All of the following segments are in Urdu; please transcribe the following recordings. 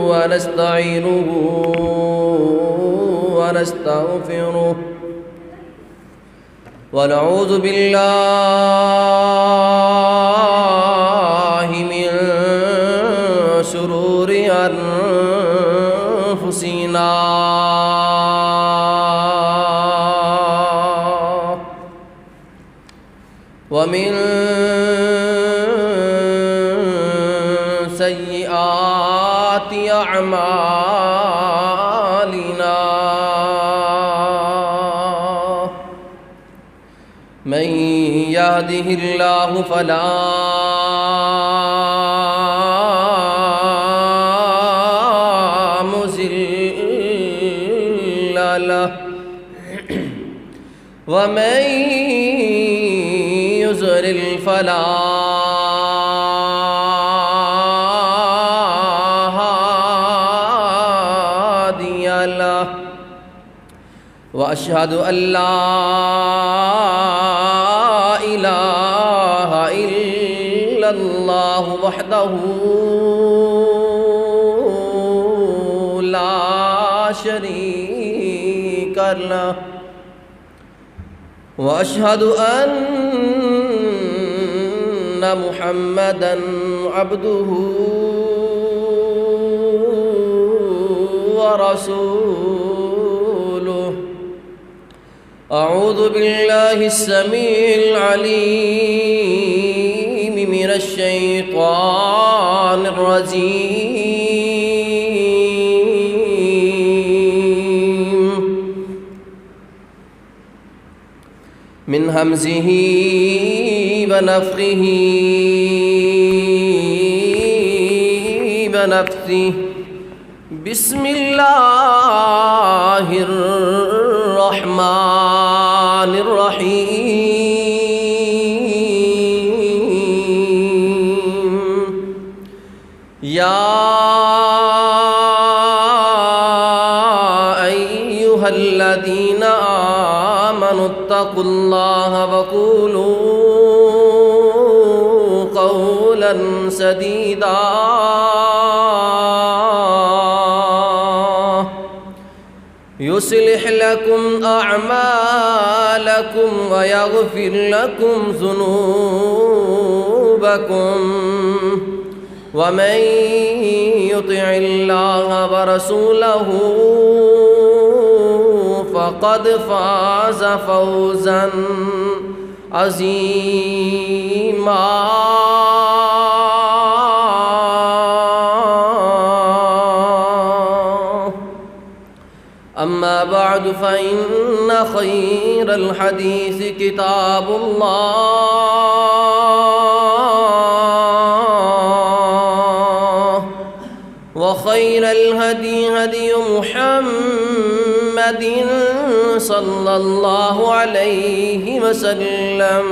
ونستعينه ونستغفره ونعوذ بالله من شرور أنفسنا ومن سيئات أعمالنا من يهده الله فلا مضل له ومن يضلل فلا هادي له وأشهد أن لا إله إلا الله وحده لا شريك له وأشهد أن محمدًا عبده ورسوله أعوذ بالله السميع العليم من الشيطان الرجيم من همزه ونفخه ونفثه بسم الله الرحمن الرحيم يا أيها الذين آمنوا اتقوا الله وقولوا قولا سديدا يصلح لكم أعمالكم ويغفر لكم ذنوبكم ومن يطع الله ورسوله فقد فاز فوزا عظيما أما بعد فإن خير الحديث كتاب الله وخير الهدي هدي محمد صلى الله عليه وسلم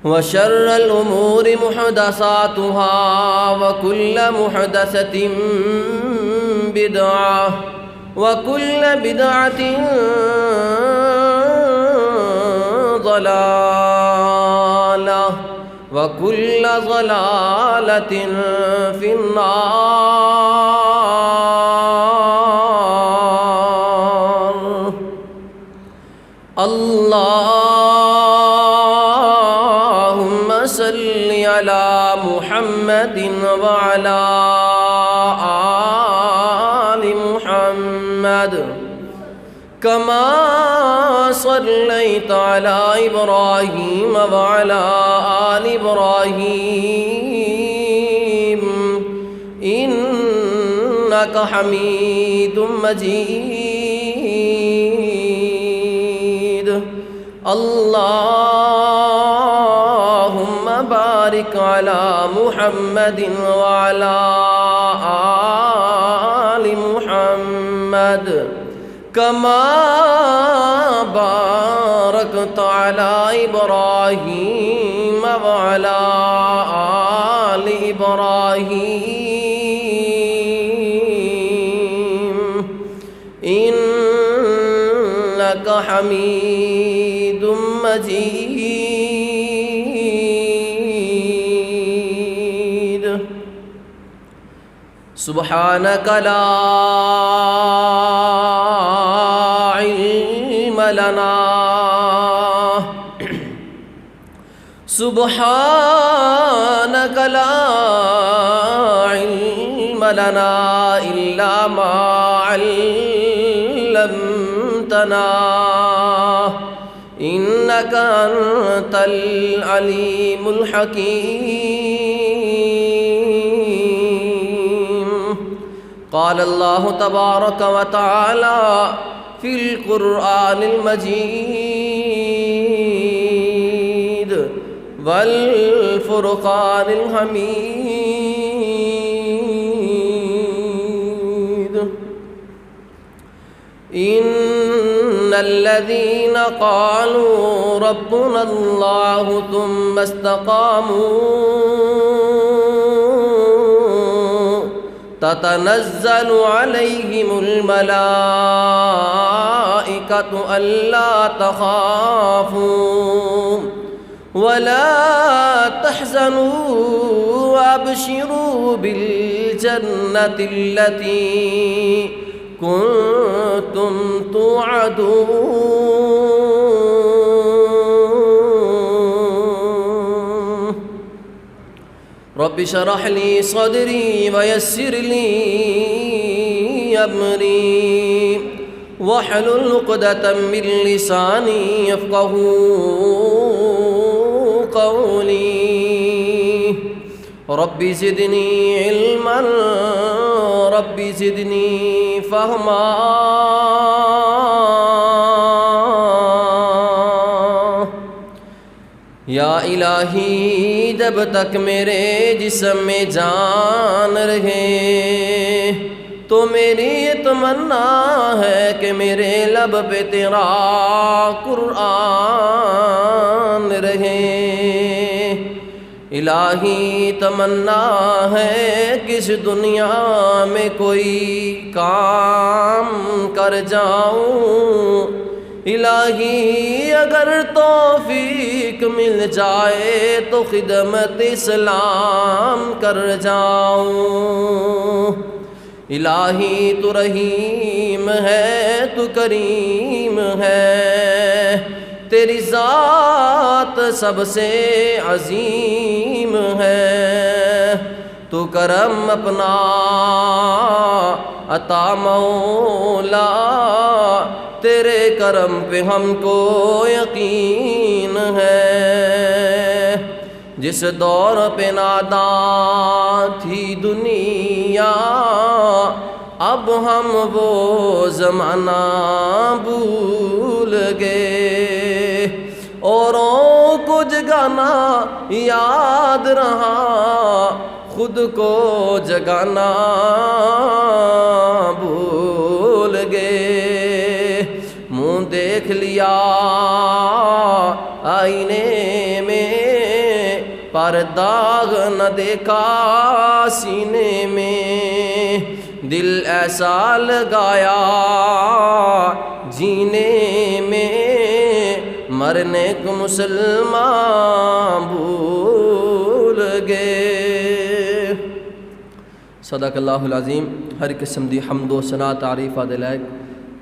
وشر الأمور محدثاتها وكل محدثة بدعة وكل بدعة ضلالة وكل ضلالة في النار اللهم صل على محمد وعلى كما صليت على إبراهيم وعلى آل إبراهيم إنك حميد مجيد اللهم بارك على محمد وعلى آل محمد كما باركت على إبراهيم وعلى آل إبراهيم إنك حميد مجيد سبحانك لا علم لنا سبحانك لا علم لنا إلا ما علمتنا إنك أنت العليم الحكيم. قال الله تبارك وتعالى في القرآن المجيد والفرقان الحميد: إن الذين قالوا ربنا الله ثم استقاموا تتنزل عليهم الملائكة ألا تخافوا ولا تحزنوا وابشروا بالجنة التي كنتم توعدون. رب اشرح لي صدري ويسر لي أمري واحلل عقدة من لساني يفقهوا قولي. رب زدني علما رب زدني فهما. یا الہی جب تک میرے جسم میں جان رہے تو میری تمنا ہے کہ میرے لب پہ تیرا قرآن رہے. الہی تمنا ہے کس دنیا میں کوئی کام کر جاؤں. الہی اگر توفیق مل جائے تو خدمت اسلام کر جاؤں. الہی تو رحیم ہے تو کریم ہے تیری ذات سب سے عظیم ہے. تو کرم اپنا عطا مولا تیرے کرم پہ ہم کو یقین ہے. جس دور پہ نادان تھی دنیا اب ہم وہ زمانہ بھول گئے. اوروں کو جگانا یاد رہا خود کو جگانا بھول گئے. منہ دیکھ لیا آئینے میں پر داغ نہ دیکھا سینے میں. دل ایسا لگایا جینے میں مرنے کو مسلمان بھول گئے. صدق اللہ العظیم. ہر قسم دی حمد و ثنا تعریف دے لائق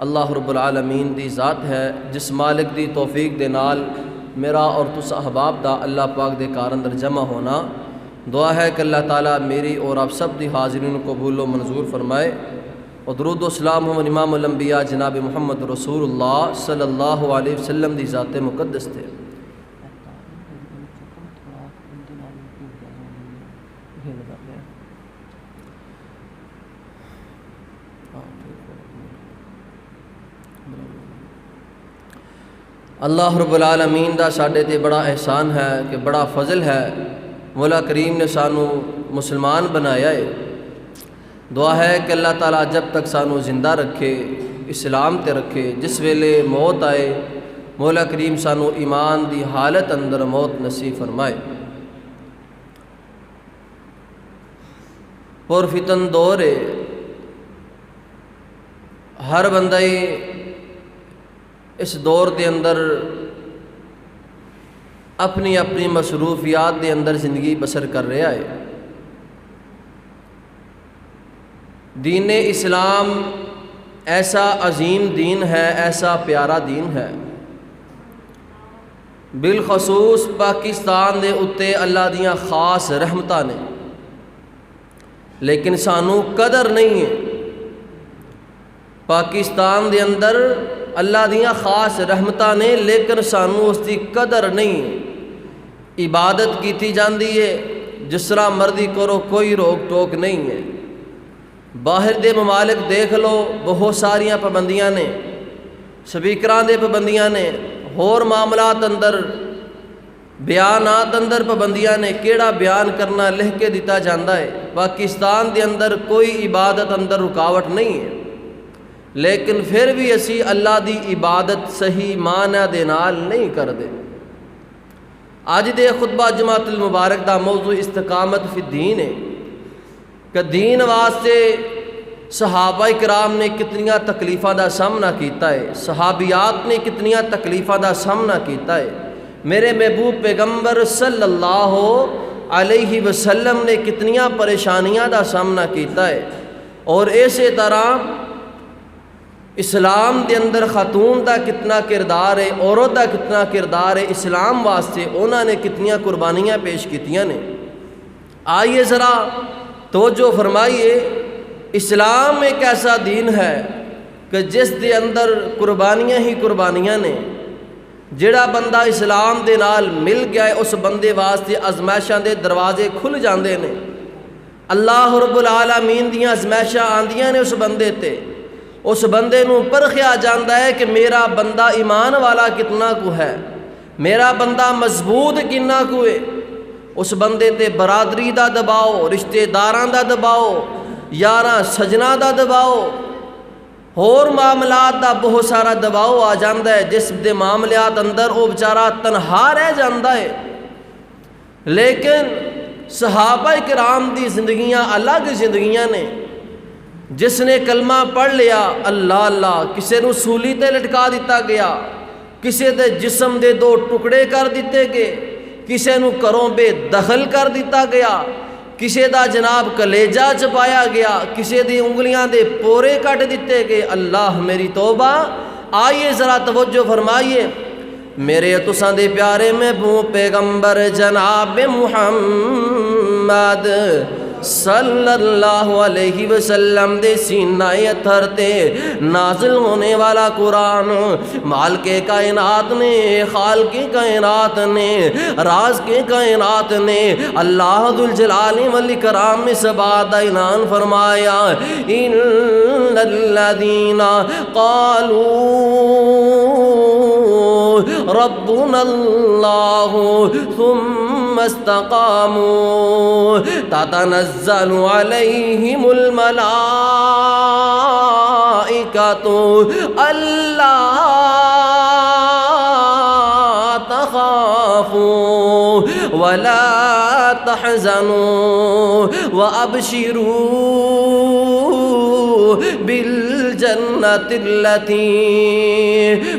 اللہ رب العالمین دی ذات ہے جس مالک دی توفیق دے نال میرا اور تس احباب دا اللہ پاک دے کار اندر جمع ہونا. دعا ہے کہ اللہ تعالیٰ میری اور آپ سب دی حاضرین کو قبول و منظور فرمائے. اور درود و سلام ہم امام الانبیاء جناب محمد رسول اللہ صلی اللہ علیہ وسلم دی ذات مقدس تھے. اللہ رب العالمین دا ساڈے تے بڑا احسان ہے کہ بڑا فضل ہے. مولا کریم نے سانو مسلمان بنایا ہے. دعا ہے کہ اللہ تعالیٰ جب تک سانو زندہ رکھے اسلام تے رکھے جس ویلے موت آئے مولا کریم سانو ایمان دی حالت اندر موت نصیب فرمائے. پر فتن دور ہے. ہر بندہ اس دور دے اندر اپنی اپنی مصروفیات دے اندر زندگی بسر کر رہا ہے. دین اسلام ایسا عظیم دین ہے، ایسا پیارا دین ہے، بالخصوص پاکستان دے اتے اللہ دیاں خاص رحمتاں نے، لیکن سانو قدر نہیں ہے۔ پاکستان دے اندر اللہ دیاں خاص رحمتاں نے، لیکن سانو اس دی قدر نہیں ہے۔ عبادت کیتی جاندی ہے، جس طرح مرضی کرو، کوئی روک ٹوک نہیں ہے۔ باہر دے ممالک دیکھ لو، بہت ساریاں پابندیاں نے، سپیکراں دے پابندیاں نے، ہور معاملات اندر، بیانات اندر پابندیاں نے، کیڑا بیان کرنا لکھ کے دیتا جاندہ ہے۔ پاکستان دے اندر کوئی عبادت اندر رکاوٹ نہیں ہے، لیکن پھر بھی اسی اللہ دی عبادت صحیح معنی دے نال نہیں کر دے۔ آج دے خطبہ جمعۃ المبارک دا موضوع استقامت فی الدین ہے کہ دین واسطے صحابہ کرام نے کتنیاں تکلیفاں دا سامنا کیتا ہے، صحابیات نے کتنیاں تکلیفاں دا سامنا کیتا ہے، میرے محبوب پیغمبر صلی اللہ علیہ وسلم نے کتنیاں پریشانیاں دا سامنا کیتا ہے۔ اور اسی طرح اسلام دے اندر خاتون دا کتنا کردار ہے، عورت دا کتنا کردار ہے، اسلام واسطے انہوں نے کتنیاں قربانیاں پیش کیتیاں نے۔ آئیے ذرا توجہ فرمائیے، اسلام ایک ایسا دین ہے کہ جس دے اندر قربانیاں ہی قربانیاں نے۔ جڑا بندہ اسلام دے نال مل گیا ہے، اس بندے واسطے ازمائشاں دے دروازے کھل جاندے نے۔ اللہ رب العالمین دیاں ازمائشاں آندیاں نے اس بندے تے، اس بندے نو پرکھیا جاندا ہے کہ میرا بندہ ایمان والا کتنا کو ہے، میرا بندہ مضبوط کتنا کو ہے۔ اس بندے تے برادری دا دباؤ، رشتہ داراں دا دباؤ، یاراں سجنا دا دباؤ، اور معاملات دا بہت سارا دباؤ آ جاندا ہے، جس دے معاملات اندر وہ بیچارہ تنہا رہ جاندا ہے۔ لیکن صحابہ کرام دی زندگیاں الگ زندگیاں نے۔ جس نے کلمہ پڑھ لیا اللہ اللہ، کسے نو سولی تے لٹکا دیتا گیا، کسے دے جسم دے دو ٹکڑے کر دیتے گئے، کسے نو کروں بے دخل کر دیتا گیا، کسے دا جناب کلیجہ چپایا گیا، کسے دی انگلیاں دے پورے کٹ دیتے گئے۔ اللہ میری توبہ! آئیے ذرا توجہ فرمائیے، میرے تساں دے پیارے محبوب پیغمبر جناب محمد صلی اللہ علیہ وسلم دے سینہ اطہر تے نازل ہونے والا قرآن مالک کائنات نے، خالق کائنات نے، راز کے کائنات نے، اللہ ذوالجلال والاکرام نے سبات اعلان فرمایا، ان الذین قالوا ربنا اللہ ثم استقاموا تتنزل علیہم الملائکۃ الا تخافوا ولا تحزنوا وابشروا بالجنة التي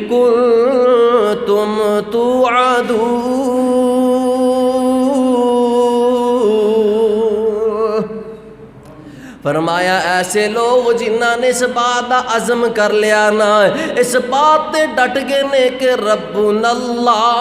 كنتم توعدون۔ فرمایا ایسے لوگ جنہاں نے اس بات کا عزم کر لیا نا، اس بات تے ڈٹ گئے نے کہ ربنا اللہ،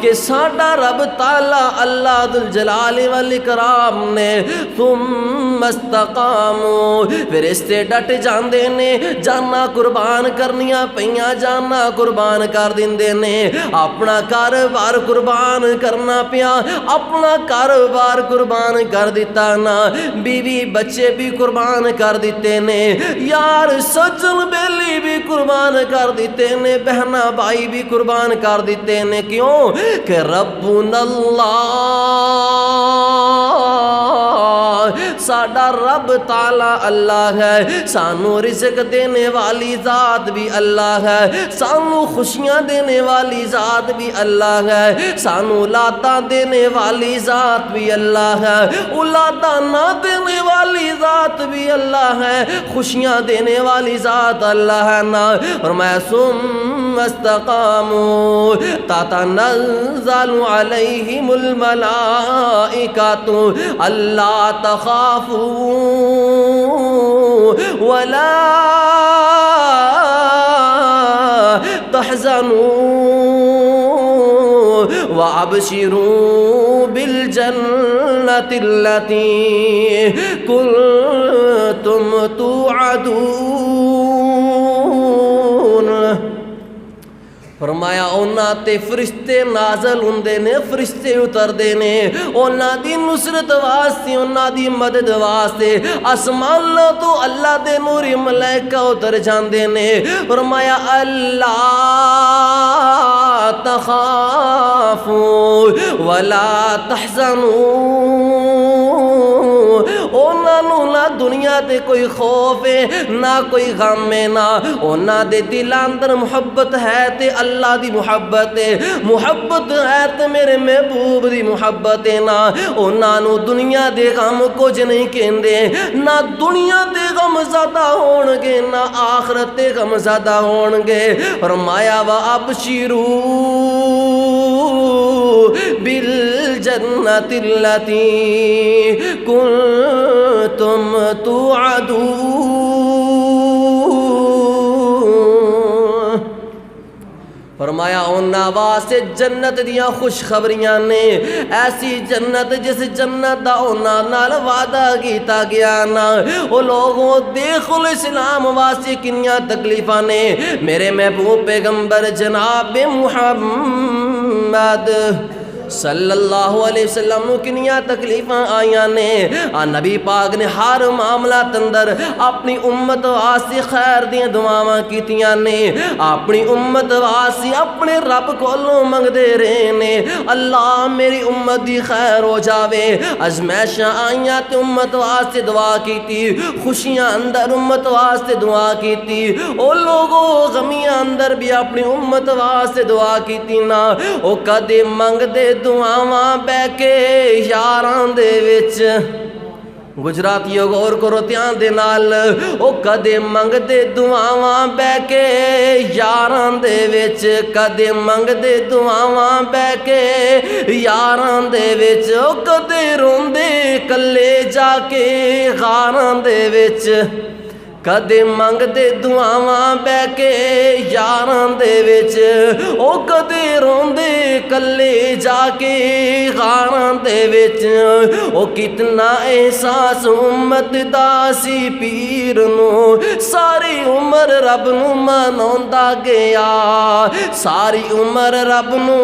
کہ ساڈا رب تعالی اللہ ذوالجلال والاکرام نے، ثم استقاموا، پھر اس تے ڈٹ جاندے نے، جانا قربان کرنیاں پیاں، جانا قربان کر دیندے نے، اپنا کاروبار قربان کرنا پیا، اپنا کاروبار قربان کر دیتا نا، بیوی بچے بھی قربان کر دیتے نے، یار سجن بیلی بھی قربان کر دیتے نے، بہنا بھائی بھی قربان کر دیتے نے۔ کیوں کہ ربنا اللہ، ساڈا رب تعالی اللہ ہے، سانو رزق دینے والی ذات بھی اللہ ہے، سانو خوشیاں دینے والی ذات بھی اللہ ہے، سانو اولاداں دینے والی ذات بھی اللہ ہے، اولاداں نہ دینے والی ذات بھی اللہ ہے، خوشیاں دینے والی ذات اللہ ہے نا۔ اور میں ثم استقاموا تتنزل علیہم الملائکۃ الا تخافوا تخافوا ولا تحزنوا وابشروا بالجنة التي كنتم توعدون۔ فرمایا اونا تے فرشتے نازل ہوندے نے، فرشتے اتردے نے، اونا دی نصرت واسطے، اونا دی مدد واسطے، آسمان تو اللہ دے نوری ملائکہ اتر جاندے نے۔ فرمایا اللہ تخافوا ولا تحزنوا، اونا نو نہ دنیا تے کوئی خوف ہے نہ کوئی غم ہے، نہ اونا دے دل اندر محبت ہے تے اللہ دی محبت ہے، محبت ہے تے میرے محبوب دی محبت ہے، نہ اونا نو دنیا دے غم کچھ نہیں کہندے، نہ دنیا دے غم زیادہ ہون گے نہ آخرت دے غم زیادہ ہون گے۔ فرمایا وَأَبْشِرُوا بِالْجَنَّةِ الَّتِي كُنْتُمْ تُوعَدُونَ۔ فرمایا اونا واسطے جنت دیاں خوشخبریاں نے، ایسی جنت جس جنت دا اونا نال وعدہ کیتا گیا نا۔ او لوگوں دیکھ الاسلام واسطے کنیاں تکلیفاں نے، میرے محبوب پیغمبر جناب محمد صلی اللہ علیہ وسلم نو کنیاں تکلیفاں آئیاں نے۔ نبی پاک نے ہر معاملہ تندر اپنی امت واسطے خیر دیاں دعاواں کیتیاں نے، اپنی امت واسطے اپنے رب کولوں منگدے رہے نے، اللہ میری امت دی خیر ہو جاوے۔ ازمائشاں آئیاں تے امت واسطے دعا کیتی، خوشیاں اندر امت واسطے دعا کیتی، او لوگوں غمیاں اندر بھی اپنی امت واسطے دعا کیتی نا۔ او کدے منگدے دعاواں بہ کے یاراں دے وچ، گجراتیوں غور کرو دھیان دے نال، او کدے منگدے دعاواں بہ کے یاراں دے وچ، کدے منگدے دعاواں بہ کے یاراں دے وچ، او کدے روندے کلے جا کے غاراں دے وچ، کدے منگدے دعاواں بہ کے یاراں دے وچ، او کدے روندے کلے جا کے غاراں دے وچ۔ او کتنا احساس امت دا سی پیر نو، ساری عمر رب نو مناوندا گیا، ساری عمر رب نو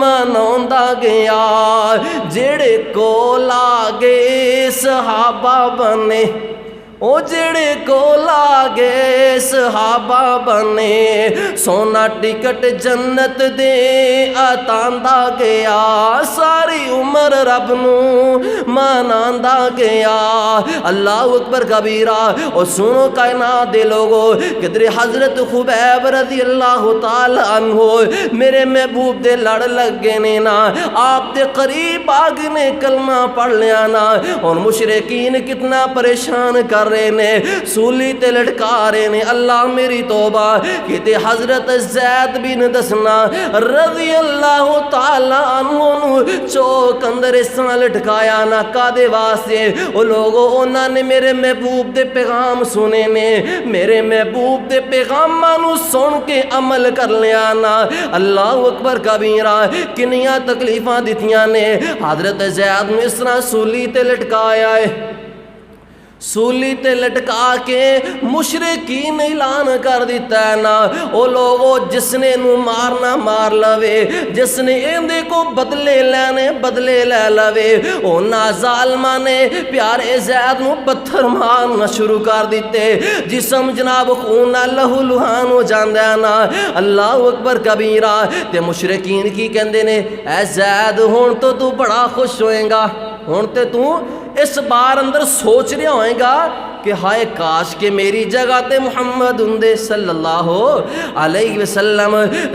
مناوندا گیا، جڑے کول آ گئے صحابہ بنے، او جڑے کول آ گئے صحابہ بنے، سونا ٹکٹ جنت دے عطاندا گیا، ساری عمر رب نو مناندا گیا۔ اللہ اکبر کبیرہ۔ او سنو کائنات دے لوگو، کدھر حضرت خبیب رضی اللہ تعالی عنہ میرے محبوب دے لڑ لگ گئے نے نا، آپ دے قریب آگ نے کلمہ پڑھ لیا نا، اور مشرکین کتنا پریشان کر رہے نے، سولی تے لٹکا رہے نے۔ اللہ میری توبہ، کہتے حضرت زید بن دسنا رضی اللہ تعالی عنہ نو چوک اندر اس طرح لٹکایا نا، کادے واسطے؟ او لوگوں انہاں نے میرے محبوب دے پیغام سنے نے، میرے محبوب دے پیغاماں نو سن کے عمل کر لیا نا۔ اللہ اکبر کبیرہ۔ کنیاں تکلیفاں دتیاں نے، حضرت زید نو اس طرح سولی تے لٹکایا ہے، سولی تے لٹکا کے مشرکین اعلان کر دیتا ہے نا، او لوگوں جس نے نو مارنا مار لوے، جس نے ایندے کو بدلے لینے بدلے لے لوے۔ او نا ظالمہ نے پیارے زید نو پتھر مارنا شروع کر دیتے، جسم جناب خون لہو لہان ہو جاندہ ہے نا۔ اللہ اکبر کبیرہ۔ تے مشرکین کی کہندے نے اے زید ہون تو بڑا خوش ہوئیں گا، ہون تے تو اس بار اندر سوچ رہا ہوئے گا کہ ہائے کاش کہ میری جگہ تے محمد ہندے صلی اللہ علیہ وسلم۔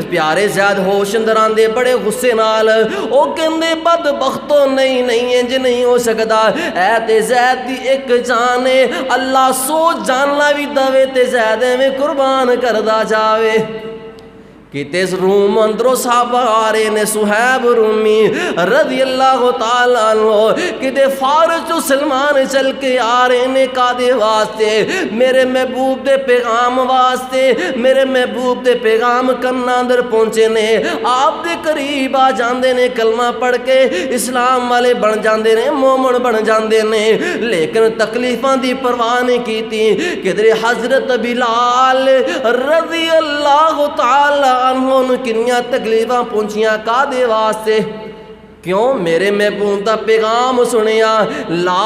پیارے زید ہوش اندر آندے بڑے غصے نال، او کہندے بدبختو نہیں انج نہیں ہو سکدا، اے تے زید دی ایک جان ہے، اللہ 100 جاننا بھی دوے تے زید میں قربان کردا جاوے۔ کہ تیز روم اندروں صحابہ آ رہے نے صہیب رومی رضی اللہ تعالیٰ عنہ کہ دے فارس جو سلمان چل کے آ رہے نے کادے واسطے میرے محبوب دے پیغام واسطے میرے محبوب دے پیغام کرنا اندر پہنچے نے آپ دے قریب آ جاندے نے کلمہ پڑھ کے اسلام والے بن جاندے نے مومن بن جاندے نے لیکن تکلیفاں دی پرواہ نہیں کیتی کہ دے حضرت بلال رضی اللہ تعالیٰ انہوں کنیاں تکلیفاں پہنچیاں کادے واسطے کیوں میرے محبوب دا پیغام سنیا لا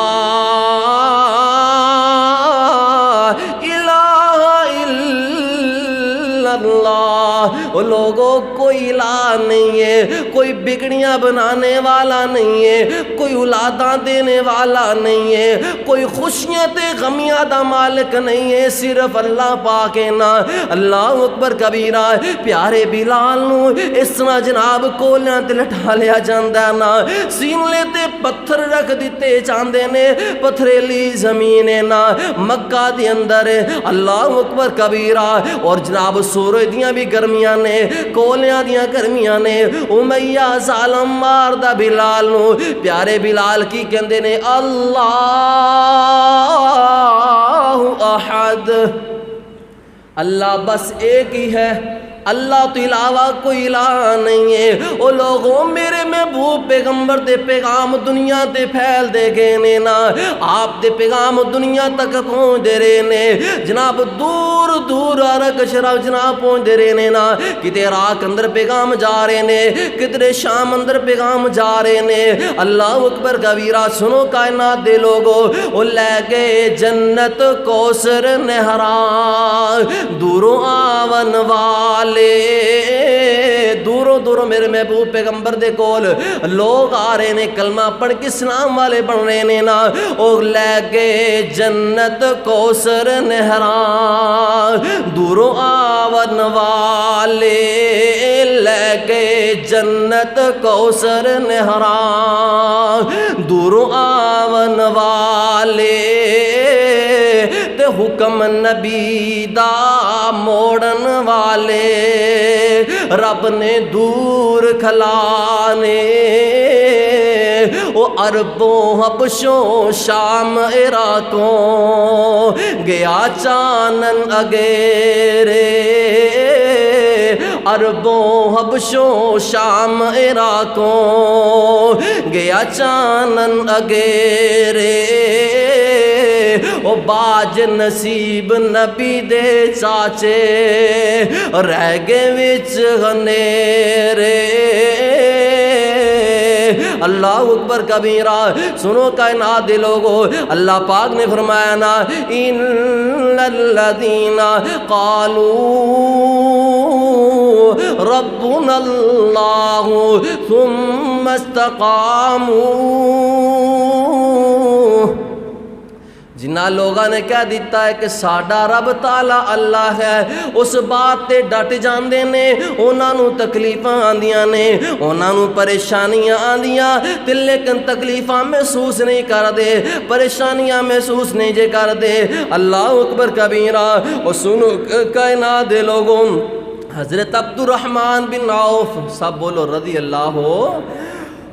الہ الا اللہ وہ لوگوں کوئی الہ نہیں ہے کوئی بگڑیاں بنانے والا نہیں ہے کوئی اولاداں دینے والا نہیں ہے کوئی خوشیاں تے غمیاں دا مالک نہیں ہے صرف اللہ پاک ہے نا اللہ اکبر کبیرہ پیارے بلال نو اس طرح جناب کولیاں تے لٹھا لیا جاندہ نا سینے تے پتھر رکھ دیتے چاندے نے پتھریلی زمین نا مکہ دی اندر اللہ اکبر کبیرہ اور جناب سورج دیاں بھی گرمیاں نے کولیاں دیاں گرمیاں نے امیہ ظالم مار دا بلال نو پیارے بلال کی کہندے نے اللہ احد اللہ بس ایک ہی ہے اللہ تو علاوہ کوئی الہ نہیں ہے او لوگوں میرے محبوب پیغمبر دے پیغام دنیا تے پھیل دے گئے نے نا آپ دے پیغام دنیا تک پہنچ دے رہے نے جناب دور دور عرق شرف جناب پہنچ دے رہے نے نا کتے عراق اندر پیغام جا رہے نے کتے شام اندر پیغام جا رہے نے اللہ اکبر کبیرہ سنو کائنات دے لوگوں او لے گئے جنت کوثر نہران دوروں آون والے دوروں دوروں میرے محبوب پیغمبر دے کول لوگ آ رہے نے کلمہ پڑھ کے اسلام والے بن رہے نے نا او لے گئے جنت کوثر نہران دوروں آون والے لے گئے جنت کوثر نہران دوروں آون والے تے حکم نبی دا موڑن والے رب نے دور کھلانے او عربوں حبشوں شام عراقوں گیا چانن اگیرے عربوں حبشوں شام عراقوں گیا چانن اگیرے او باج نصیب نبی دے چاچے رہ گئے وچ غنیرے اللہ اکبر کبیرہ سنو کائنات دے لوگو اللہ پاک نے فرمایا نا ان الذین قالوا ربنا اللہ ثم استقاموا جنہ لوگاں نے کہہ دیتا ہے کہ ساڈا رب تعالیٰ اللہ ہے اس بات تے ڈٹ جاندے نے انہاں نوں تکلیفاں آندیاں نے انہاں نوں پریشانیاں آندیاں تے لیکن تکلیفاں محسوس نہیں کر دے پریشانیاں محسوس نہیں جے کر دے اللہ اکبر کبیرہ اور سنو کائنات دے لوگوں حضرت عبد الرحمن بن عوف سب بولو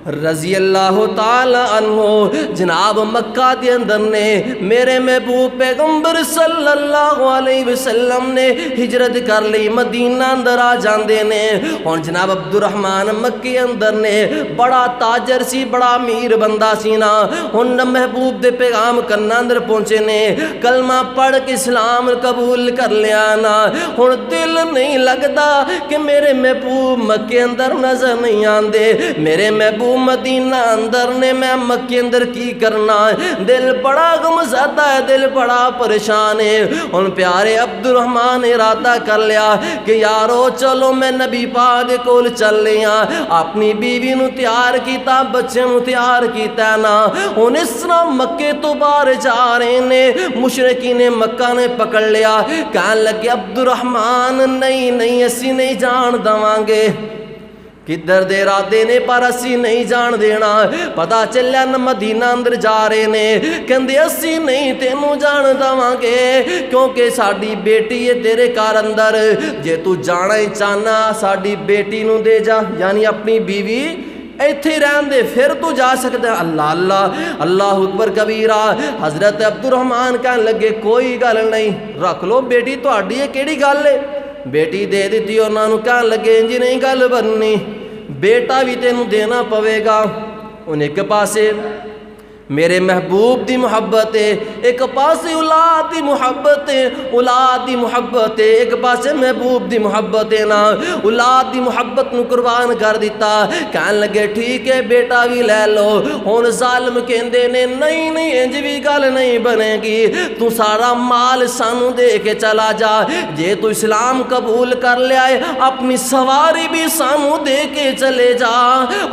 رضی اللہ تعالی عنہ جناب مکہ دے اندر نے میرے محبوب پیغمبر صلی اللہ علیہ وسلم نے ہجرت کر لی مدینہ اندر آ جاندے نے اور جناب عبد الرحمن مکی اندر نے بڑا تاجر سی بڑا امیر بندہ سی نا ان محبوب دے پیغام کرنا اندر پہنچے نے کلمہ پڑھ کے اسلام قبول کر لیا نا ہن دل نہیں لگدا کہ میرے محبوب مکے اندر نظر نہیں آندے میرے محبوب مدینہ اندر نے میں مکے اندر کی کرنا ہے دل بڑا غمزدہ ہے دل بڑا پریشان ہے ان پیارے عبد الرحمن ارادہ کر لیا کہ یارو چلو میں نبی پاک کول چل لیا اپنی بیوی نو تیار کیتا بچے نو تیار کیتا نا ان اس طرح مکے تو باہر جا رہے نے مشرکین مکہ نے پکڑ لیا کہنے لگے عبد الرحمن نہیں اسی نہیں جان دواں گے کدھر دے ارادے نے پر اسی نہیں جان دینا. پتا چلیا مدینہ اندر جا رہے نے, کہندے اسی نہیں تینوں جان دواں گے کیونکہ ساڈی بیٹی ہے تیرے گھر اندر, جے تو جانا ہی چاہنا ساڈی بیٹی نو دے جا, یعنی اپنی بیوی ایتھے رہن دے پھر تو جا سکتا ہے. اللہ اللہ اللہ اکبر کبیرہ. حضرت عبد الرحمن کہنے لگے کوئی گل نہیں, رکھ لو بیٹی تہاڈی ہے, کیڑی گل ہے. بیٹی دے دیتی, انہاں نوں کہن لگے جی نہیں گل بننی, بیٹا بھی تینوں دینا پوے گا. ان ایک پاسے میرے محبوب دی محبت ہے, ایک پاسے اولاد دی محبت ہے, اولاد دی محبت ہے, ایک پاسے محبوب دی محبت ہے نا. اولاد دی محبت نو قربان کر دیتا. کہن لگے ٹھیک ہے بیٹا بھی لے لو. ہن ظالم کہندے نے نہیں نہیں انج بھی گل نہیں بنے گی, تو سارا مال سانو دے کے چلا جا. جے تو اسلام قبول کر لیا ہے اپنی سواری بھی سانو دے کے چلے جا,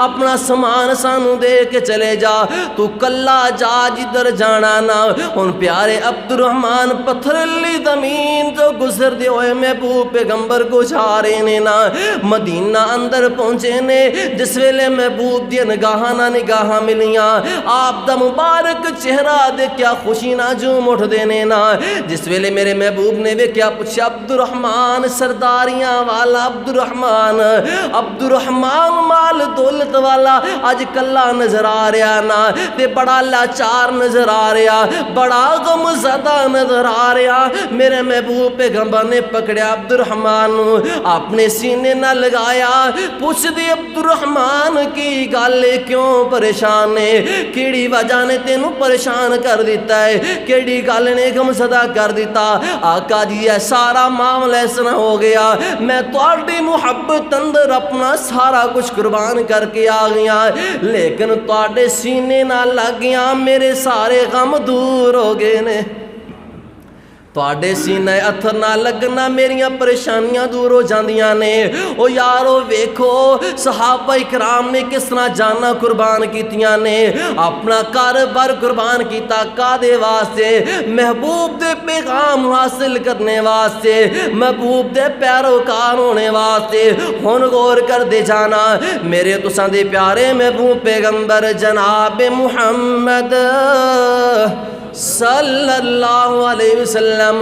اپنا سامان سانو دے کے چلے جا, تو کل جا جدھر جانا نا. ان پیارے عبد الرحمن پتھرلی زمین جو گزر دے ہوئے محبوب پیغمبر کو جا رہے نے نا. مدینہ اندر پہنچے نے, جس ویلے محبوب دی نگاہاں نہ نگاہاں ملیاں, آپ دا مبارک چہرہ دیکھیا خوشی نہ جھوم اٹھ دینے نا. جس ویلے میرے محبوب نے ویکھیا پوچھا عبد الرحمن سرداریاں والا عبد الرحمن, عبد الرحمن مال دولت والا اج کلا نظر آ رہا نا, تے بڑا لاچار نظر آ رہا, بڑا غم زدہ نظر آ رہا. میرے محبوب پیغمبر نے پکڑیا عبد الرحمن اپنے سینے نہ لگایا, پوچھ دی عبد الرحمن کی گل کیوں پریشان ہے, کیڑی وجہ نے تینوں پریشان کر دیتا ہے, کیڑی گل نے غم زدہ کر دیتا. آقا جی اے سارا معاملہ اس طرح ہو گیا, میں تہاڈی محبت اندر اپنا سارا کچھ قربان کر کے آ گیا, لیکن تہاڈے سینے نہ لگ گیا میرے سارے غم دور ہو گئے نے. تواڈے سینے اتھر نہ لگنا میریاں پریشانیاں دور ہو جاندیاں نے. او یارو ویکھو صحابہ اکرام نے کس طرح جانا قربان کیتیاں نے, اپنا گھر بار قربان کیتا کادے واسطے, محبوب دے پیغام حاصل کرنے واسطے, محبوب دے پیروکار ہونے واسطے. ہن غور کر دے جانا میرے تساں دے پیارے محبوب پیغمبر جناب محمد صلی اللہ علیہ وسلم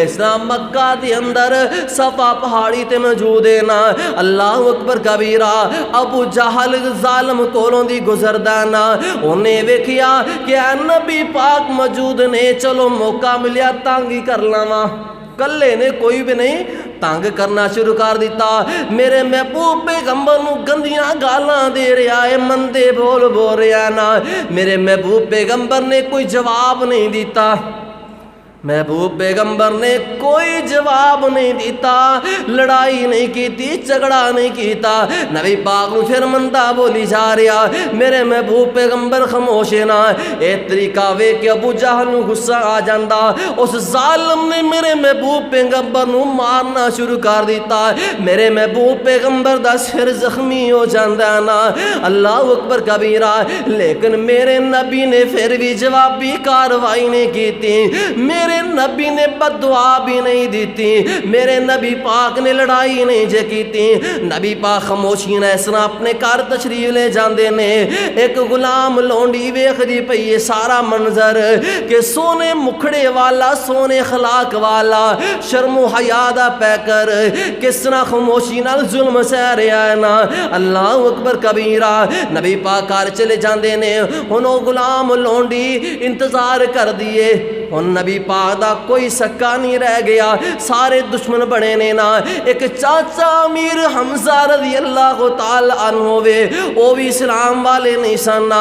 اس طرح مکہ دے اندر صفا پہاڑی تے موجود ہے نا. اللہ اکبر کبیرہ. ابو جہل ظالم کولوں دی گزردا نا, انہیں ویکھیا کہ نبی پاک موجود نے, چلو موقع ملیا تانگی کر لاواں. کلے نے کوئی بھی نہیں, تنگ کرنا شروع کر دیتا. میرے محبوب پیغمبر نو گندیاں گالاں دے رہا ہے, مندے بول رہا نا. میرے محبوب پیغمبر نے کوئی جواب نہیں دیتا, محبوب پیغمبر نے کوئی جواب نہیں دیتا, لڑائی نہیں کیتی, جھگڑا نہیں کیتا. نبی پاک نو پھر مندہ بولی جا رہا, میرے محبوب پیغمبر خاموش ہے نا. اے طریقہ وے کہ ابو جہل نو غصہ آ جاندا, اس ظالم نے میرے محبوب پیغمبر نو مارنا شروع کر دیتا. میرے محبوب پیغمبر دا سر زخمی ہو جاندا نا. اللہ اکبر کبیرہ. لیکن میرے نبی نے پھر بھی جوابی کاروائی نہیں کیتی, میرے نبی نے بد دعا بھی نہیں دیتی, میرے نبی پاک نے لڑائی نہیں جے کیتی. نبی پاک خاموشی نے اس طرح اپنے گھر تشریف لے جاندے نے. ایک غلام لونڈی ویکھدی پئی سارا منظر کہ سونے مکھڑے والا, سونے اخلاق والا, شرم و حیا دا پیکر کس طرح خاموشی نال ظلم سہ رہا ہے نا. اللہ اکبر کبیرہ. نبی پاک گھر چلے جاندے نے. ہن او غلام لونڈی انتظار کر دیے. ہن نبی پاک دا کوئی سکا نہیں رہ گیا, سارے دشمن بنے نے نا. ایک چاچا امیر حمزہ رضی اللہ تعالی عنہ وے, او بھی اسلام والے نہیں سن,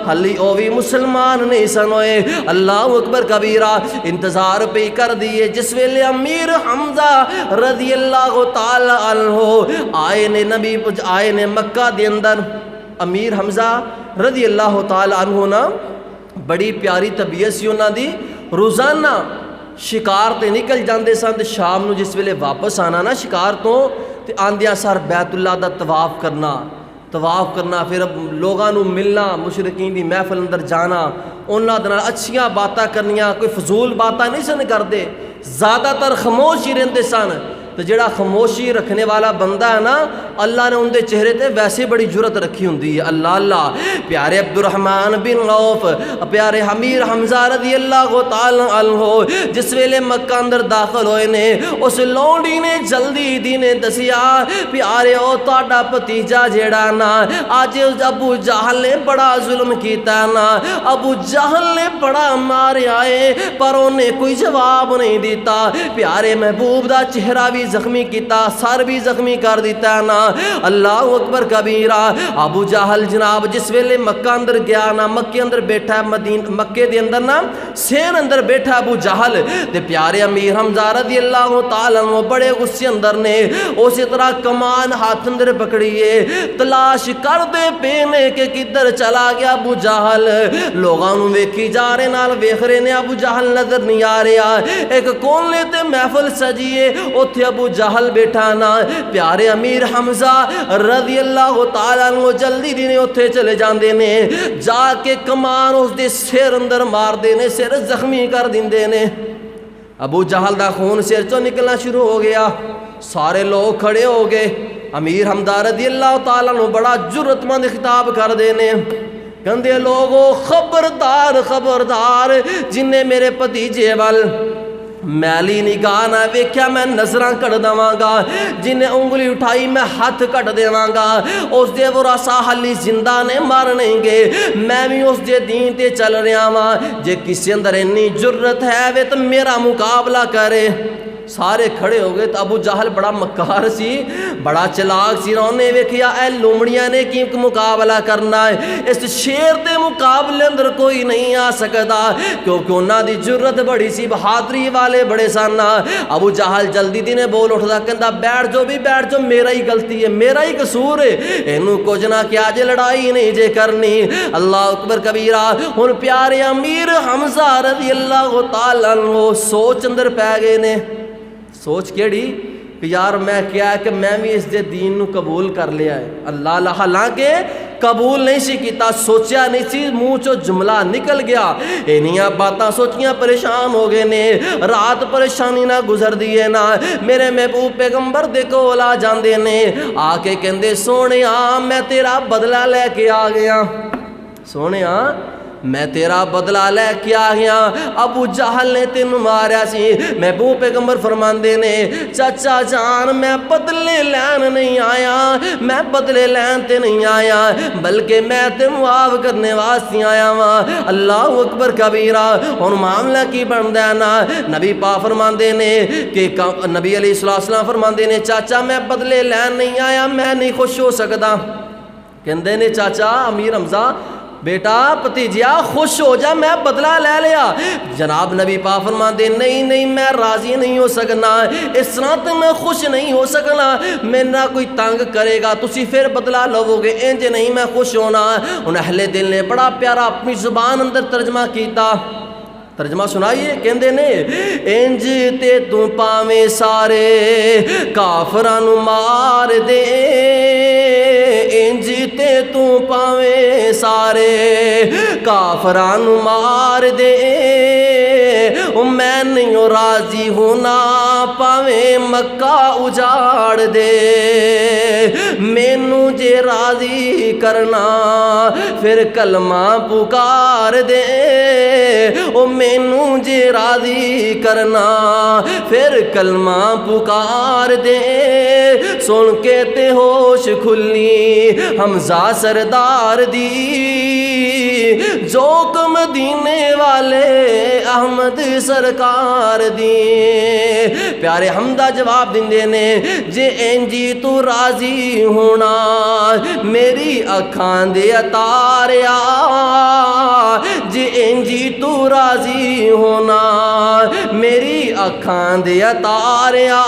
حلی او بھی مسلمان نہیں سن ہوئے. اللہ اکبر کبیرہ. انتظار پہ کر دیے. جس ویلے امیر حمزہ رضی اللہ تعالی عنہ آئے نے, نبی آئے نے مکہ دے اندر. امیر حمزہ رضی اللہ تعالی عنہ نا بڑی پیاری طبیعت سی انہاں دی. روزانہ شکار تے نکل جاندے سن, شام نو جس ویلے واپس آنا نا شکار تو تے آندیاں سار بیت اللہ دا طواف کرنا, پھر لوگاں نو ملنا, مشرکین دی محفل اندر جانا, انہاں دے نال اچھیاں باتاں کرنیاں. کوئی فضول باتاں نہیں سن کردے, زیادہ تر خاموش ہی رہندے سن. تو جڑا خاموشی رکھنے والا بندہ ہے نا اللہ نے ان دے چہرے تے ویسے بڑی جرت رکھی ہوندی ہے. اللہ اللہ پیارے عبد الرحمن بن عوف پیارے امیر حمزہ رضی اللہ تعالی عنہ جس ویلے مکہ اندر داخل ہوئے نے اس لونڈی نے جلدی دی نے دسیا پیارے او تہاڈا بھتیجا جیڑا نا اج ابو جہل نے بڑا ظلم کیتا نا ابو جہل نے بڑا ماریا ہے پر انہیں کوئی جواب نہیں دیتا. پیارے محبوب دا چہرہ بھی زخمی کیتا سر بھی زخمی کر دیتا نا. اللہ اکبر کبیرہ. ابو جہل جناب جس ویلے مکہ اندر گیا نا مکے اندر بیٹھا مکے دے اندر نا سین اندر بیٹھا ابو جہل تے پیارے امیر حمزہ رضی اللہ تعالیٰ عنہ بڑے غصے اندر نے اسی طرح کمان ہاتھ اندر پکڑیے تلاش کر دے پینے کہ کدھر چلا گیا ابو جہل. لوگاں نوں ویکھی جا رہے نال ویکھ رہے نے ابو جہل نظر نہیں آ رہا. ایک کونے تے محفل سجیے اوتھے ابو جہل بیٹھا نا. پیارے امیر حمزہ رضی اللہ تعالیٰ عنہ جلدی دی نے اوتھے چلے جاندے نے جا کے کمان اس دے سر اندر مار دے نے سر زخمی کر دیندے نے. ابو جہل دا خون سر چوں نکلنا شروع ہو گیا. سارے لوگ کھڑے ہو گئے. امیر حمزہ رضی اللہ تعالیٰ عنہ بڑا جرت مند خطاب کر دے نے کہندے لوگو خبردار خبردار جنہیں میرے بھتیجے وال میلی نگاہ نہ ویکھیا میں نظراں کٹ دواں گا جنہیں انگلی اٹھائی میں ہاتھ کٹ دیواں گا. اس دے ورثہ حلی زندہ نے مرنے گے. میں بھی اس دے دین تے چل رہا ہاں. جے کسی اندر اتنی جرت ہے وے تو میرا مقابلہ کرے. سارے کھڑے ہو گئے. تو ابو جہل بڑا مکار سی بڑا چلاک سی. انہیں ویکھیا اے لومڑیاں نے کی مقابلہ کرنا ہے اس شیر دے مقابلے اندر کوئی نہیں آ سکتا کیونکہ انہاں دی جرت بڑی سی بہادری والے بڑے سن. ابو جہل جلدی دی نے بول اٹھدا کہندا بیٹھ جو بھی بیٹھ جو میرا ہی غلطی ہے میرا ہی قصور ہے اینوں کچھ نہ کیا جے لڑائی نہیں جے کرنی. اللہ اکبر کبیرہ. ہن پیارے امیر حمزہ رضی اللہ تعالی عنہ سوچ اندر پے گئے نے. سوچ کیڑی کہ یار میں کیا ہے کہ میں بھی اس دے دین نو قبول کر لیا ہے. اللہ حالانکہ قبول نہیں سی کیتا سوچیا نہیں سی منہ چو جملہ نکل گیا. اینیاں باتاں سوچیاں پریشان ہو گئے نے. رات پریشانی نہ گزر دیے نا. میرے محبوب پیغمبر دے کول آ جاندے نے آ کے کہندے سونیا میں تیرا بدلہ لے کے آ گیا. سونیا میں تیرا بدلہ لے کے آ گیا. ابو جہل نے تینوں ماریا سی. محبوب پیغمبر فرماندے نے چچا جان میں بدلے لین نہیں آیا میں بدلے لین تے نہیں آیا بلکہ میں تے معاف کرنے واسطے آیا ہاں. اللہ اکبر کبیرہ. اور معاملہ کی بندا ہے نا نبی پاک فرماندے نے کہ نبی علیہ السلام فرماندے نے چاچا میں بدلے لین نہیں آیا میں نہیں خوش ہو سکتا. کہندے نے چاچا امیر حمزہ بیٹا بھتیجیا خوش ہو جا میں بدلہ لے لیا. جناب نبی پاک فرماندے نہیں نہیں میں راضی نہیں ہو سکنا اس طرح تو میں خوش نہیں ہو سکنا. میں نہ کوئی تنگ کرے گا تسی پھر بدلہ لو گے انج نہیں میں خوش ہونا. ان اہل دل نے بڑا پیارا اپنی زبان اندر ترجمہ کیتا. ترجمہ سنائیے کہندے نے انج تے تو پاویں سارے کافراں نوں مار دے انج تے تو پاویں سارے کافراں نوں مار دے میں نہیں راضی ہونا پاویں مکہ اجاڑ دے. مینوں جے راضی کرنا پھر کلمہ پکار دے مینوں جے راضی کرنا پھر کلمہ پکار دے. سن کے تے ہوش کھلی حمزہ سردار دی جو مدینے والے احمد سرکار دی. پیارے حمدہ جواب دیندے نے جے انجی تو راضی ہونا میری اکھاں دے اتاریا جے انجی تو راضی ہونا میری اکھاں دے اتاریا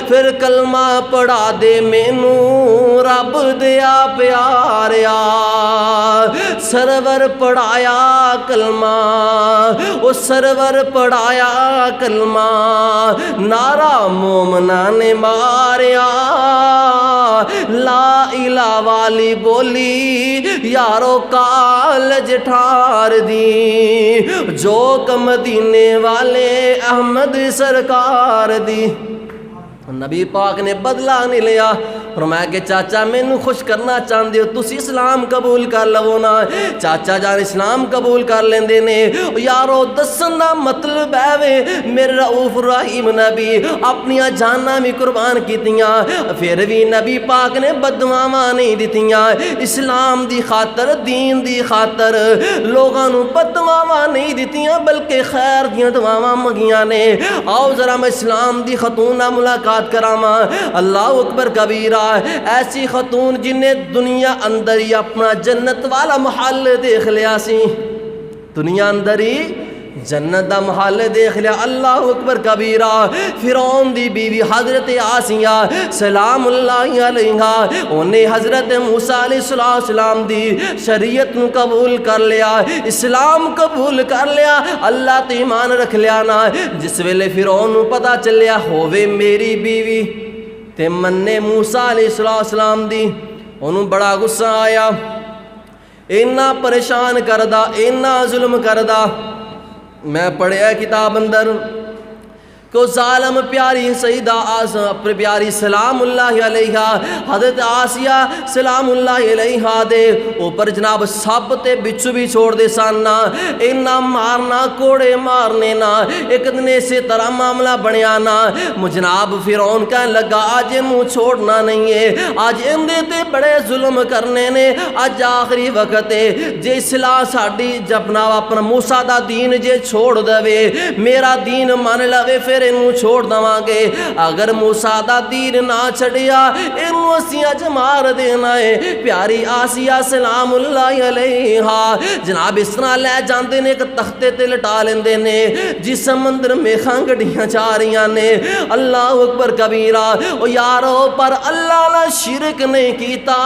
پھر کلمہ پڑھا دے مینوں رب دیا پیاریا. سرور پڑھایا کلمہ او سرور پڑھایا کلمہ نعرہ مومنہ نے ماریا. لا الہ والی بولی یارو کالج ٹھار دی جو مدینے والے احمد سرکار دی. نبی پاک نے بدلہ نہیں لیا، فرمایا کہ چاچا مینوں خوش کرنا چاہندے ہو تسی اسلام قبول کر لو نا۔ چاچا جان اسلام قبول کر لیندے نے۔ یارو دسن دا مطلب ہے وے میرے رؤوف رحیم نبی اپنی جاناں بھی قربان کیتیاں، پھر بھی نبی پاک نے بددعاواں نہیں دتیاں، اسلام دی خاطر دین دی خاطر لوگاں نوں بددعاواں نہیں دتیاں بلکہ خیر دیاں دعاواں منگیاں نے۔ آؤ ذرا میں اسلام دی خاتون نال ملاقات کراواں۔ اللہ اکبر کبیرہ، ایسی خاتون جن نے دنیا اندر ہی اپنا جنت والا محل دیکھ لیا سی، دنیا اندر ہی جنت دا محل دیکھ لیا۔ اللہ اکبر کبیرہ، فرعون دی بیوی حضرت آسیہ سلام اللہ علیہا، انہیں حضرت موسیٰ علیہ السلام دی شریعت نو قبول کر لیا، اسلام قبول کر لیا، اللہ تے ایمان رکھ لیا نا۔ جس ویلے فرعون نو پتہ چلیا ہووے میری بیوی تے مننے موسیٰ علیہ السلام دی، انہوں بڑا غصہ آیا، اینا پریشان کردہ، اینا ظلم کردہ۔ میں پڑھیا کتاب اندر کو ظالم پیاری سیدہ پیاری سلام اللہ علیہ حضرت آسیہ سلام اللہ علیہ دے اوپر جناب سب تے بچھو بھی چھوڑ دے ساننا، اینا مارنا کوڑے مارنے نا، ایک دن اسی طرح معاملہ بنیا نا۔ جناب فرعون کہنے لگا آج انہوں چھوڑنا نہیں ہے، آج اندے تے بڑے ظلم کرنے نے، آج آخری وقت ہے، جے اصلاح ساڑی جپنا اپنا موسیٰ دا دین جے چھوڑ دوے، میرا دین مان لوے پھر انہوں چھوڑ دواں گے، اگر موسیٰ دا دین نہ چھڑیا انہوں اسیاں جمار دینا ہے۔ پیاری آسیہ سلام اللہ علیہ جناب اس طرح لے جاندے نے ایک تختے تے لٹا لیندے نے، جس سمندر میں خانگڑیاں چاریاں نے۔ اللہ اکبر کبیرہ، او یارو پر اللہ نہ شرک نہیں کیتا،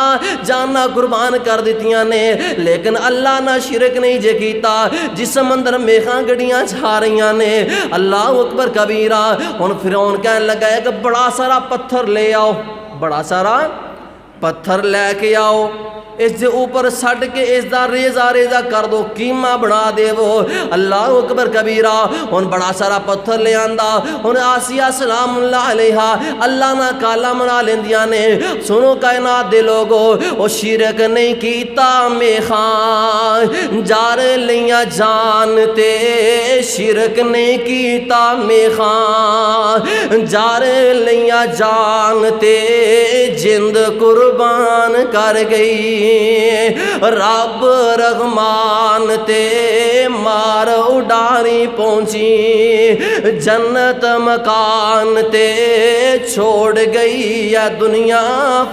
جانا قربان کر دیتیاں نے، لیکن اللہ نہ شرک نہیں جے کیتا، جس سمندر میں خانگڑیاں چاریاں نے۔ اللہ اکبر کبیرہ، ان فرعون کہنے لگا ہے کہ بڑا سارا پتھر لے آؤ، بڑا سارا پتھر لے کے آؤ، اس دے اوپر سٹ کے اس دا ریزہ ریزہ کر دو، قیمہ بنا دے وہ۔ اللہ اکبر کبیرہ، ان بڑا سارا پتھر لے آندا، ان آسیہ سلام اللہ علیہ اللہ نہ کالا منا لیندیاں نے۔ سنو کائنات دے لوگو، او شرک نہیں کیتا میں خان جار لیاں جانتے، شرک نہیں کیتا میں خان جار لیاں جانتے، جند قربان کر گئی رب رحمان تے مار اڈانی پہنچی، جنت مکان تے چھوڑ گئی یا دنیا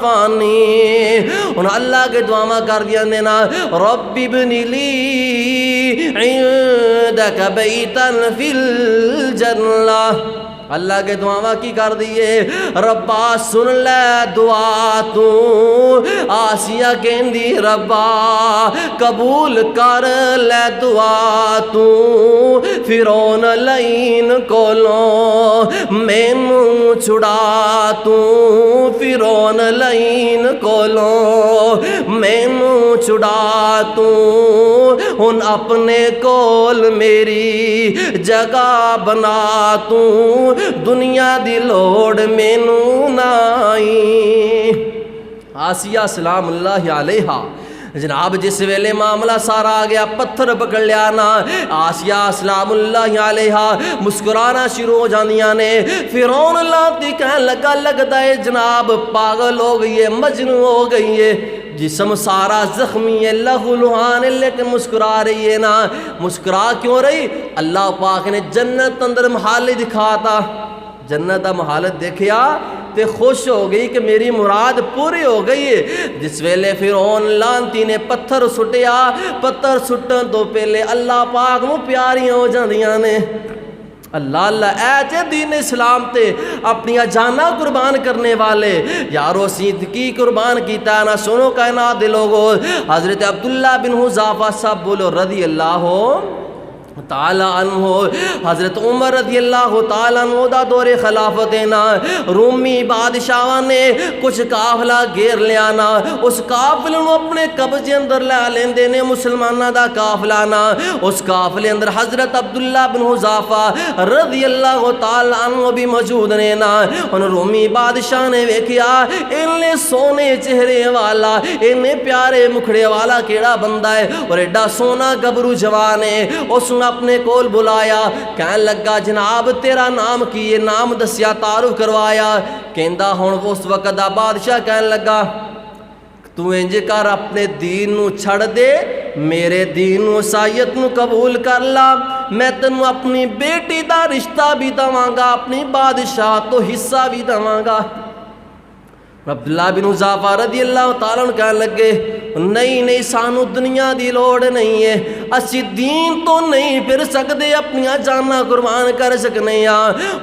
فانی۔ ان اللہ کے دعا کر دیا دینا، رب ابن لی عندک بیتا فی الجنہ، اللہ کے دعاواں کی کر دیئے، ربا سن لے دعا تو، آسیہ کہندی ربا قبول کر لے دعا تو، فرعون لین کولوں مینوں چھڑا تو، فرعون لین کولوں مینوں چھڑا تو، ان اپنے کول میری جگہ بنا تو، دنیا دی لوڑ مینوں نائی۔ آسیہ سلام اللہ علیہ جناب جس ویلے معاملہ سارا آ گیا، پتھر پکڑ لیا نا، آسیہ سلام اللہ علیہ مسکرانا شروع ہو جاندیاں نے۔ فرعون اللہ تی کہنے لگا لگتا ہے جناب پاگل ہو گئی ہے، مجنون ہو گئی ہے، جسم سارا زخمی ہے، لہو لہان ہے، لیکن مسکرا رہی ہے نا۔ مسکرا کیوں رہی؟ اللہ پاک نے جنت اندر محال دکھاتا، جنت دا محالت دیکھیا تے خوش ہو گئی کہ میری مراد پوری ہو گئی ہے۔ جس ویلے فرعون لانتی نے پتھر سٹیا، پتھر سٹن تو پہلے اللہ پاک نو پیاریاں ہو جاندیاں نے۔ اللہ اللہ اے جے دین اسلام تے اپنی جانا قربان کرنے والے یارو سید کی قربان کیتا نا۔ سنو کائنات دے لوگو، حضرت عبداللہ بن حذافہ صاحب بولو رضی اللہ تعالی عنہ حضرت عمر رضی اللہ تعالی عنہ دا دور خلافت نا رومی بادشاہ نے کچھ قافلہ گھیر لیا نا اس قافلے نو اپنے قبضے اندر لے لیندے نے مسلماناں دا قافلہ نا اس قافلے اندر حضرت عبداللہ بن حذافہ رضی اللہ تعالی عنہ بھی موجود نے نا ان رومی بادشاہ نے ویکھیا انہیں سونے چہرے والا انہیں پیارے مکھڑے والا کیڑا بندہ ہے اور ایڈا سونا گبرو جوان ہے اس نے اپنے کول بلایا کہن لگا جناب تیرا نام کی ہے نام دسیا تعارف کروایا کہندا ہن اس وقت دا بادشاہ کہن لگا تو انج کر اپنے دین نو چھڑ دے میرے دین و عیسائیت نو قبول کر لا میں تینوں اپنی بیٹی دا رشتہ بھی دواں گا اپنی بادشاہ تو حصہ بھی دواں گا عبداللہ بن حذافہ رضی اللہ تعالیٰ عنہ کہنے لگے نہیں سانو دنیا دی لوڑ نہیں ہے اسی دین تو نہیں پھر سکتے اپنی جانا قربان کر سکنے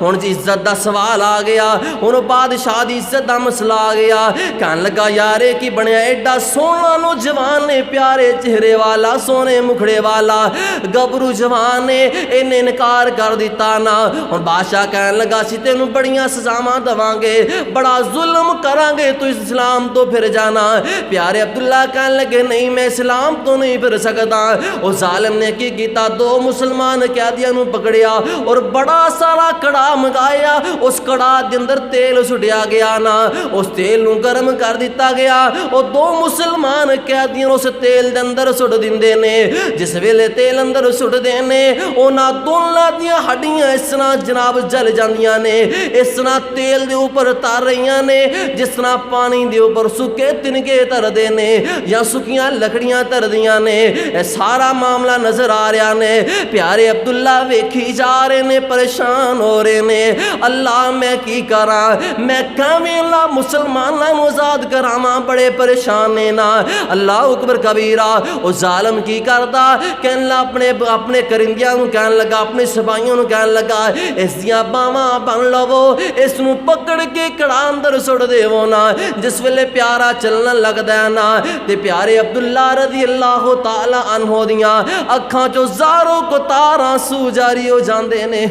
ہن جی عزت دا سوال آ گیا ہن بادشاہ دی عزت دا مسئلہ آ گیا کہنے لگا یارے کی بنیا ایڈا سونا نوجوان نے پیارے چہرے والا سونے مکھڑے والا گبرو جوان نے انہیں انکار کر دیتا نا اور بادشاہ کہنے لگا سی تینوں بڑیاں سزاواں دواں گے بڑا ظلم کران گے تو اسلام تو پھر جانا پیارے عبداللہ کہنے لگے نہیں میں اسلام تو نہیں پھر سکتا اور ظالم نے کی کیتا دو مسلمان قیدیاں نو پکڑیا اور بڑا سارا کڑا منگایا اس کڑا دے اندر تیل سٹیا گیا نا اس تیل نو گرم کر دیتا گیا اور دو مسلمان قیدیاں اس تیل دے اندر سٹ دیندے نے جس ویلے تیل اندر سٹ دینے انہاں دونوں دیاں ہڈیاں اس طرح جناب جل جاندیاں نے اس طرح تیل دے اوپر تار رہیاں نے جس طرح پانی دے اوپر سکے تنکے تر دینے یا سکیاں لکڑیاں تر دیاں نے اے سارا معاملہ نظر آ رہا نے پیارے عبداللہ ویکھی جا رہے نے پریشان ہو رہے نے اللہ میں کی کراں میں کیویں اللہ مسلماناں نوں آزاد کراواں بڑے پریشان نے نا اللہ اکبر کبیرہ او ظالم کی کردا کہن لا اپنے کرندیاں نوں کہن لگا اپنے سپاہیاں نوں کہن لگا اس دیاں باواں بن لو اس نوں پکڑ کے کڑا اندر سٹ دیو نا جس ویلے پیارا چلنا لگدا ہے نا تے پیارے عبداللہ رضی اللہ تعالی عنہ دیاں اکھاں چوں زاروں کو تاراں سو جاری ہو جاندے نے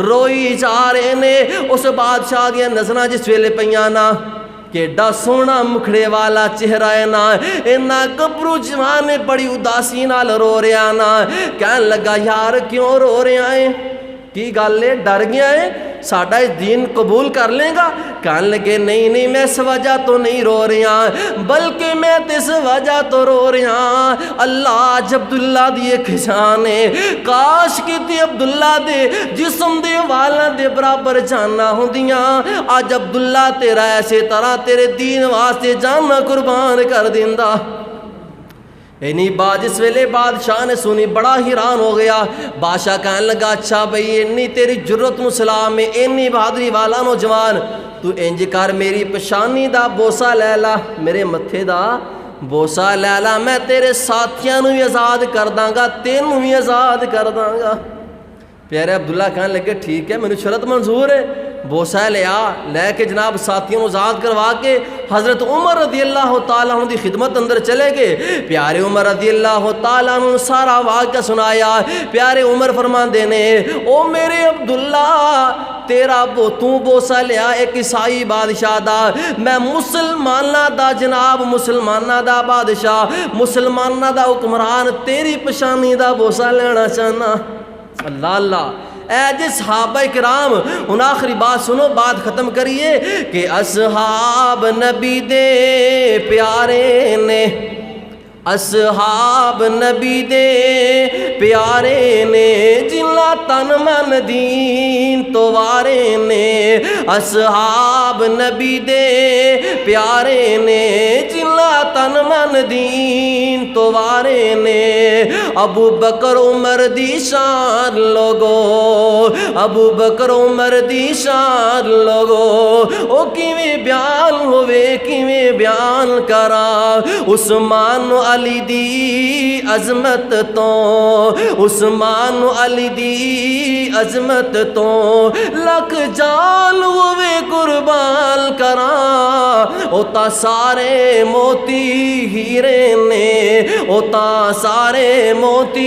روئی جا رہے نے اس بادشاہ دیاں نظراں جس ویلے پیاں نا کہ ایڈا سونا مکھڑے والا چہرہ ہے نا اینا گبرو جوان نے بڑی اداسی نال رو رہا نا کہن لگا یار کیوں رو رہا ہے کی گل ہے ڈر گیا ہے ساڈا اس دین قبول کر لے گا کہن لگے نہیں میں اس وجہ تو نہیں رو رہا بلکہ میں اس وجہ تو رو رہا اللہ آج عبداللہ دی ایک شان ہے کاش کیتی عبداللہ دے جسم دے والا دے برابر جانا ہوندیاں آج عبداللہ تیرا ایسے طرح تیرے دین واسطے جانا قربان کر دیندا اینی بات جس ویلے بادشاہ نے سنی بڑا حیران ہو گیا بادشاہ کہنے لگا اچھا بھئی اینی تیری جرت نو سلام ہے اینی بہادری والا نوجوان تو انج کر میری پشانی دا بوسہ لے لا میرے متھے دا بوسہ لے لا میں تیرے ساتھیاں نو بھی آزاد کر داں گا تینوں بھی آزاد کر داں گا پیارے عبداللہ کہنے لگے ٹھیک ہے میری شرط منظور ہے بوسہ لے کے جناب ساتھیوں آزاد کروا کے حضرت عمر رضی اللہ تعالیٰ عنہ دی خدمت اندر چلے گئے پیارے عمر رضی اللہ تعالیٰ عنہ سارا واقعہ سنایا پیارے عمر فرمان دینے او میرے عبداللہ تیرا تو بوسہ لیا ایک عیسائی بادشاہ دا میں مسلمانہ دا جناب مسلمانہ دا بادشاہ مسلمانہ دا حکمران تیری پشانی دا بوسہ لینا چاہنا اللہ اے جی صحابہ کرام ان آخری بات سنو بات ختم کریے کہ اصحاب نبی دے پیارے نے اصحاب نبی دے پیارے نے جلا تن من دین تو وارے نے اصحاب نبی دے پیارے نے جلا تن من دین تو وارے نے ابو بکر عمر دی شان لوگو ابو بکر عمر دی شان لوگو او کیویں بیان ہوئے کیویں بیان کرا عثمان علی دی عظمت تو عثمان علی دی عظمت تو لکھ جان ہوئے قربان کرا او تا سارے موتی ہیرے نے او تا سارے موتی